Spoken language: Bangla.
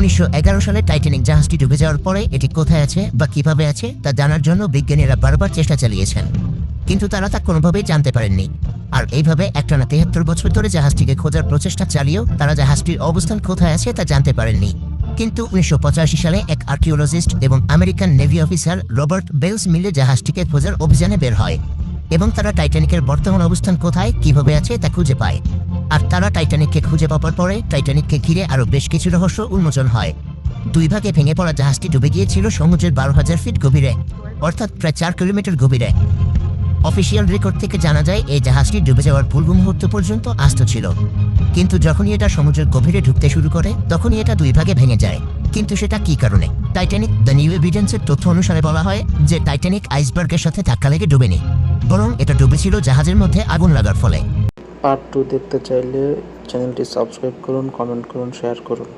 1911 সালে টাইটানিক জাহাজটি ডুবে যাওয়ার পরে এটি কোথায় আছে বা কিভাবে আছে তা জানার জন্য বিজ্ঞানীরা বারবার চেষ্টা চালিয়েছেন, কিন্তু তারা তা কোনোভাবেই জানতে পারেননি। আর এইভাবে একটানা 73 বছর ধরে জাহাজটিকে খোঁজার প্রচেষ্টা চালিয়েও তারা জাহাজটির অবস্থান কোথায় আছে তা জানতে পারেননি। কিন্তু 1985 সালে এক আর্কিওলজিস্ট এবং American navy officer Robert Bells মিলে জাহাজটিকে খোঁজার অভিযানে বের হয় এবং তারা টাইটানিকের বর্তমান অবস্থান কোথায় কিভাবে আছে তা খুঁজে পায়। আর তারা টাইটানিককে খুঁজে পাওয়ার পরে টাইটানিককে ঘিরে আরও বেশ কিছু রহস্য উন্মোচন হয়। দুই ভাগে ভেঙে পড়া জাহাজটি ডুবে গিয়েছিল সমুদ্রের 12,000 ফিট গভীরে, অর্থাৎ প্রায় 4 কিলোমিটার গভীরে। অফিসিয়াল রেকর্ড থেকে জানা যায় এই জাহাজটি ডুবে যাওয়ার পূর্ব মুহূর্ত পর্যন্ত আস্ত ছিল, কিন্তু যখনই এটা সমুদ্রের গভীরে ঢুকতে শুরু করে তখনই এটা দুই ভাগে ভেঙে যায়। কিন্তু সেটা কী কারণে? টাইটানিক দ্য নিউ এভিডেন্সের তথ্য অনুসারে বলা হয় যে টাইটানিক আইসবার্গের সাথে ধাক্কা লেগে ডুবেনি, বরং এটা ডুবেছিল জাহাজের মধ্যে আগুন লাগার ফলে। পার্ট 2 দেখতে চাইলে চ্যানেলটি সাবস্ক্রাইব করুন, কমেন্ট করুন, শেয়ার করুন।